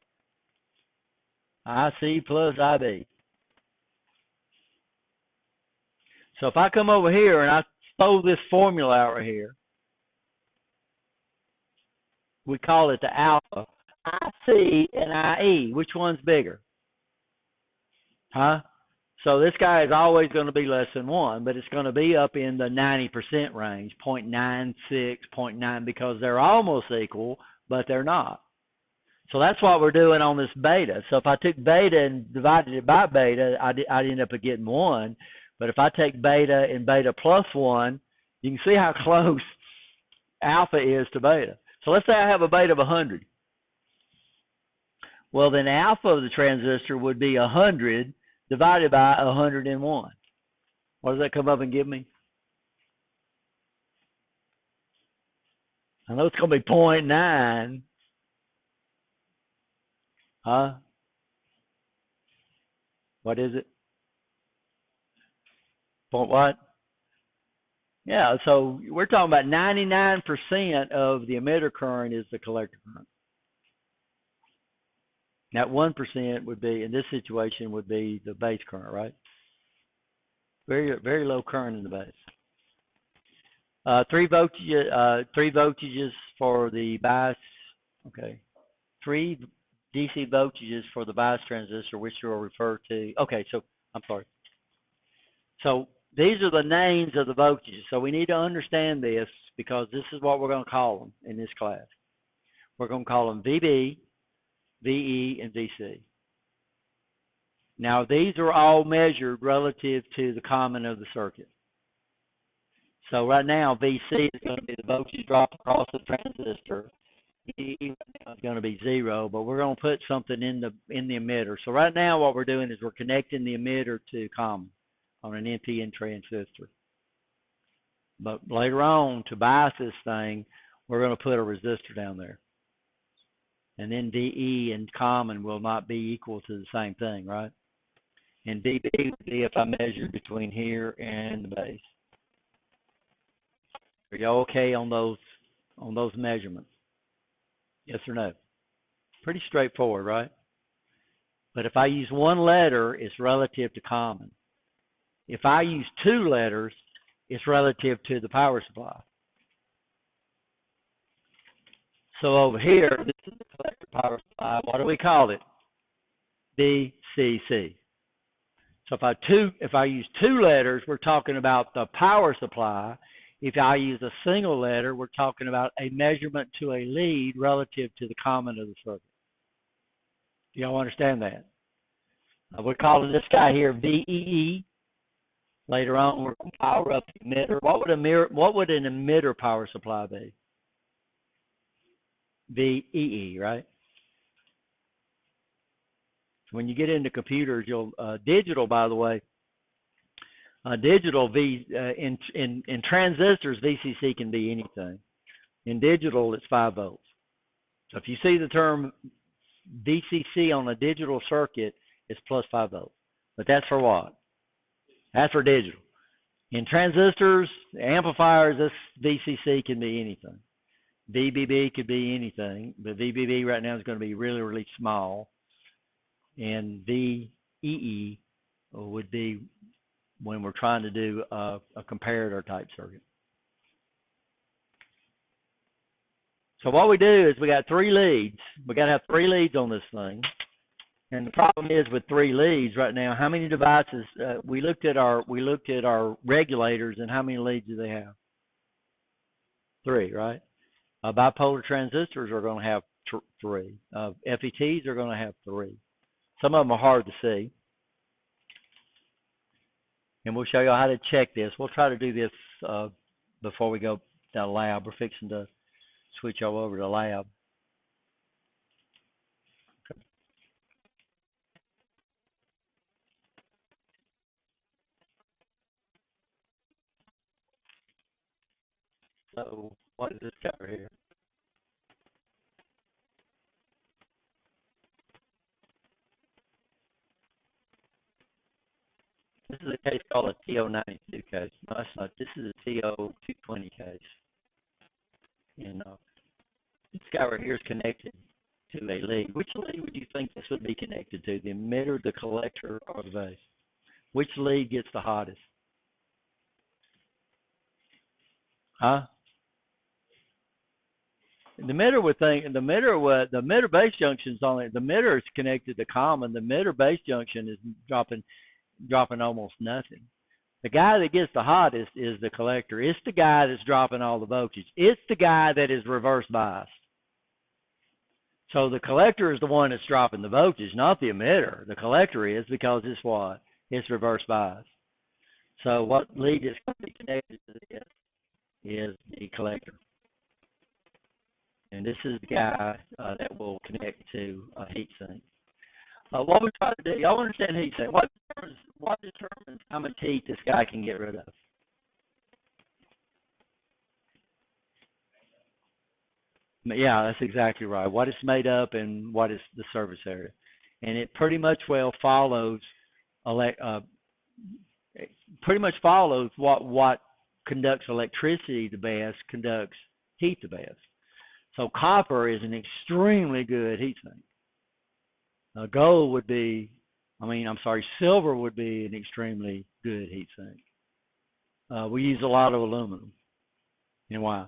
IC plus IB. So if I come over here and I throw this formula out right here, we call it the alpha. IC and IE, which one's bigger? Huh? So this guy is always going to be less than 1, but it's going to be up in the 90% range, 0.96, 0.9, because they're almost equal, but they're not. So that's what we're doing on this beta. So if I took beta and divided it by beta, I'd end up getting 1. But if I take beta and beta plus 1, you can see how close alpha is to beta. So let's say I have a beta of 100. Well, then alpha of the transistor would be 100 divided by 101. What does that come up and give me? I know it's going to be 0.9. Huh? What is it? Point what? Yeah, so we're talking about 99% of the emitter current is the collector current. That 1% would be, in this situation, would be the base current, right? Very, very low current in the base. 3 voltages for the bias. Okay, 3 DC voltages for the bias transistor, which you'll refer to. Okay, so I'm sorry. So these are the names of the voltages. So we need to understand this because this is what we're going to call them in this class. We're going to call them VB, VE, and VC. Now these are all measured relative to the common of the circuit. So right now VC is going to be the voltage drop across the transistor. VE is going to be 0, but we're going to put something in the emitter. So right now what we're doing is we're connecting the emitter to common on an NPN transistor. But later on, to bias this thing, we're going to put a resistor down there. And then VE and common will not be equal to the same thing, right? And VB would be if I measure between here and the base. Are y'all okay on those measurements? Yes or no? Pretty straightforward, right? But if I use one letter, it's relative to common. If I use 2 letters, it's relative to the power supply. So over here, this is the collector power supply. What do we call it? BCC. So if I use 2 letters, we're talking about the power supply. If I use a single letter, we're talking about a measurement to a lead relative to the common of the circuit. Do y'all understand that? We're calling this guy here VEE. Later on, we're going to power up the emitter. What would an emitter power supply be? VEE, right? When you get into computers, you'll digital. By the way, digital in transistors, VCC can be anything. In digital, it's 5 volts. So if you see the term VCC on a digital circuit, it's plus 5 volts. But that's for what? That's for digital. In transistors, amplifiers, this VCC can be anything. VBB could be anything, but VBB right now is going to be really, really small. And VEE would be when we're trying to do a comparator type circuit. So what we do is we got 3 leads. We got to have 3 leads on this thing. And the problem is with 3 leads right now, how many devices? We looked at our regulators, and how many leads do they have? 3, right? Bipolar transistors are going to have 3. FETs are going to have 3. Some of them are hard to see. And we'll show you how to check this. We'll try to do this before we go down the lab. We're fixing to switch over to lab. Okay. So what does this cover here? This is a case called a TO92 case. No, that's not. This is a TO220 case. And this guy right here is connected to a lead. Which lead would you think this would be connected to? The emitter, the collector, or the base? Which lead gets the hottest? Huh? The emitter would think the emitter base junction is only the emitter is connected to common. The emitter base junction is dropping almost nothing. The guy that gets the hottest is the collector. It's the guy that's dropping all the voltage. It's the guy that is reverse biased. So the collector is the one that's dropping the voltage, not the emitter. The collector is, because it's what? It's reverse biased. So what lead is going to be connected to this is the collector. And this is the guy that will connect to a heat sink. What we try to do, y'all understand heat sink. What determines how much heat this guy can get rid of? Yeah, that's exactly right. What it's made up and what is the surface area. And it pretty much follows what conducts electricity the best, conducts heat the best. So copper is an extremely good heat sink. Gold would be, silver would be an extremely good heat sink. We use a lot of aluminum. You know why?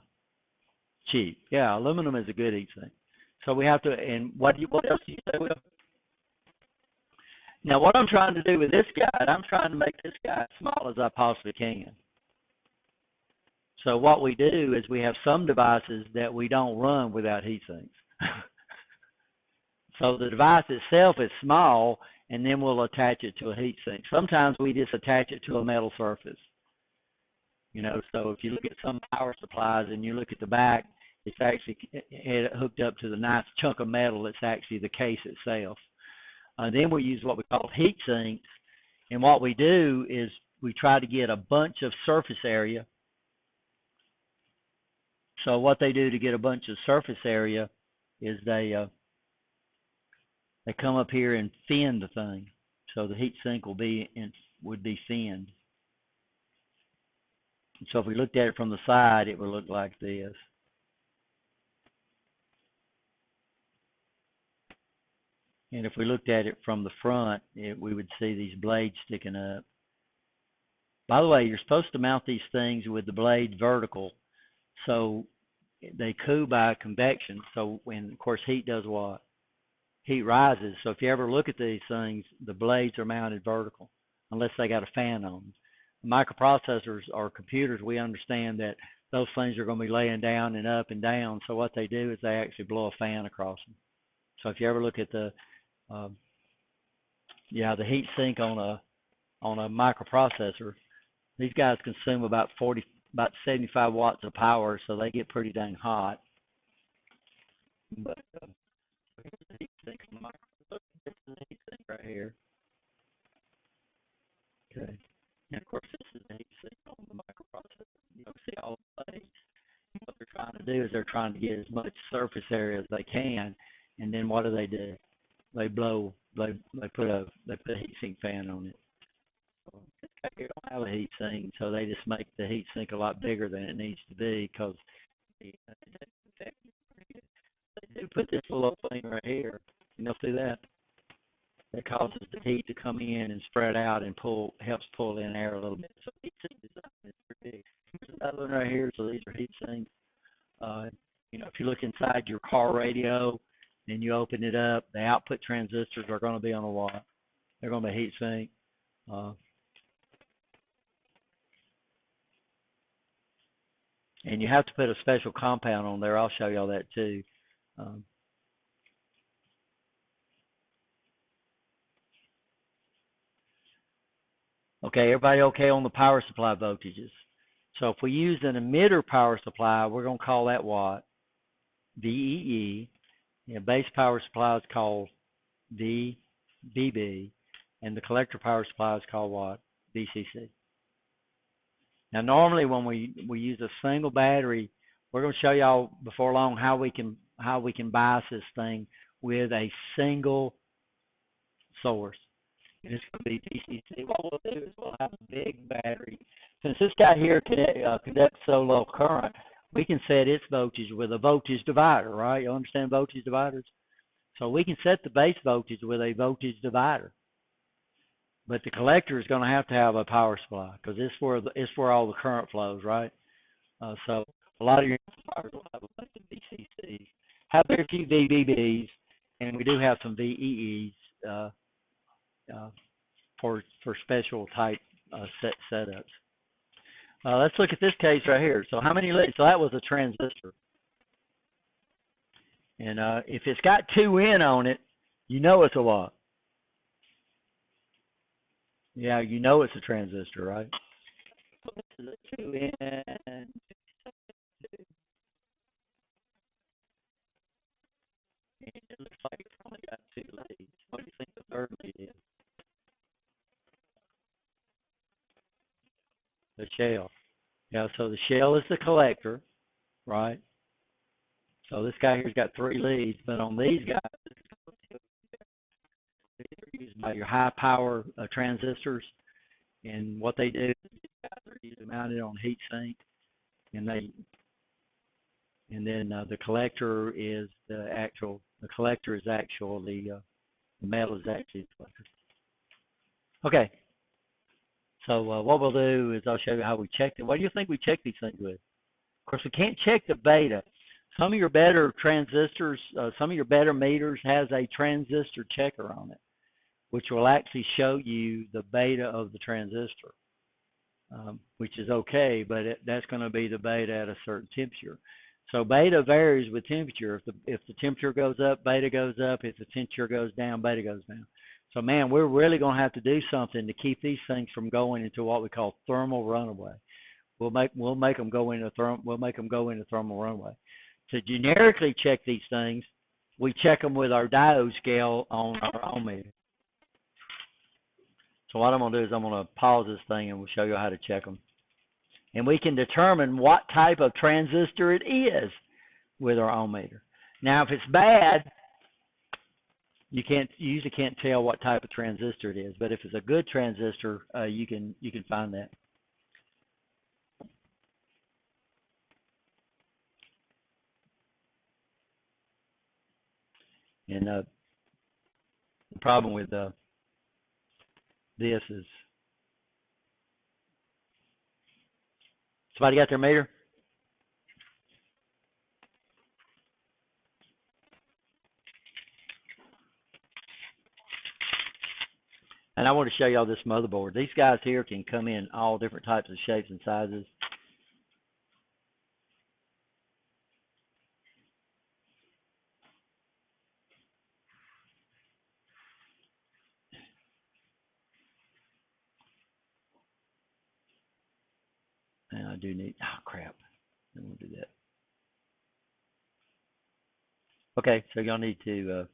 Cheap. Yeah, aluminum is a good heat sink. So we have to, and what else do you say, Will? Now, what I'm trying to do with this guy, I'm trying to make this guy as small as I possibly can. So what we do is we have some devices that we don't run without heat sinks. So the device itself is small, and then we'll attach it to a heat sink. Sometimes we just attach it to a metal surface. So if you look at some power supplies and you look at the back, it's actually hooked up to the nice chunk of metal that's actually the case itself. Then we use what we call heat sinks, and what we do is we try to get a bunch of surface area. So what they do to get a bunch of surface area is they come up here and fin the thing. So the heat sink would be finned. So if we looked at it from the side, it would look like this. And if we looked at it from the front, we would see these blades sticking up. By the way, you're supposed to mount these things with the blade vertical, so they cool by convection. So when, of course, heat does what? Heat rises. So if you ever look at these things, the blades are mounted vertical, unless they got a fan on them. Microprocessors or computers, we understand that those things are going to be laying down and up and down. So what they do is they actually blow a fan across them. So if you ever look at the heat sink on a microprocessor, these guys consume about 75 watts of power, so they get pretty dang hot. But here's the heat sink on the microprocessor. This is the heat sink right here. Okay. And of course, this is the heat sink on the microprocessor. You don't see all the blades. What they're trying to do is they're trying to get as much surface area as they can, and then what do? They put a heat sink fan on it. So they don't have a heat sink, so they just make the heat sink a lot bigger than it needs to be, because they do put this little thing right here. Can you see that? that causes the heat to come in and spread out and helps pull in air a little bit. So heat sink design is pretty big. Here's another one right here. So these are heat sinks. If you look inside your car radio and you open it up, the output transistors are going to be on a watt. They're going to be heat sink. And you have to put a special compound on there. I'll show you all that too. Okay, everybody okay on the power supply voltages? So if we use an emitter power supply, we're going to call that watt, VEE. And base power supply is called VBB. And the collector power supply is called what? VCC. Now, normally when we use a single battery, we're going to show y'all before long how we can bias this thing with a single source. And it's going to be VCC. What we'll do is we'll have a big battery. Since this guy here conducts so low current, we can set its voltage with a voltage divider, right? You understand voltage dividers? So we can set the base voltage with a voltage divider. But the collector is going to have a power supply because it's where all the current flows, right? So a lot of your amplifiers will have a bunch of VCCs, have very few VBBs, and we do have some VEEs for special type setups. Let's look at this case right here. So how many leads? So that was a transistor. And if it's got 2N on it, you know it's a watt. Yeah, you know it's a transistor, right? So this is a 2N. And it looks like it's only got 2 leads. What do you think the third lead is? The shell. Yeah, so the shell is the collector, right? So this guy here's got 3 leads, but on these guys, they're used by your high power transistors, and what they do is they're usually mounted on heat sink, and then the collector is the metal is actually the collector. Okay. So what we'll do is I'll show you how we check it. What do you think we check these things with? Of course, we can't check the beta. Some of your better transistors, some of your better meters has a transistor checker on it, which will actually show you the beta of the transistor, which is okay, but that's going to be the beta at a certain temperature. So beta varies with temperature. If the temperature goes up, beta goes up. If the temperature goes down, beta goes down. So man, we're really going to have to do something to keep these things from going into what we call thermal runaway. We'll make them go into thermal runaway. To generically check these things, we check them with our diode scale on our ohm meter. So what I'm going to do is I'm going to pause this thing and we'll show you how to check them. And we can determine what type of transistor it is with our ohm meter. Now, if it's bad, you usually can't tell what type of transistor it is. But if it's a good transistor, you can find that. And the problem with this is, somebody got their meter? And I want to show y'all this motherboard. These guys here can come in all different types of shapes and sizes. And I do need, oh crap, I won't do that. Okay, so y'all need to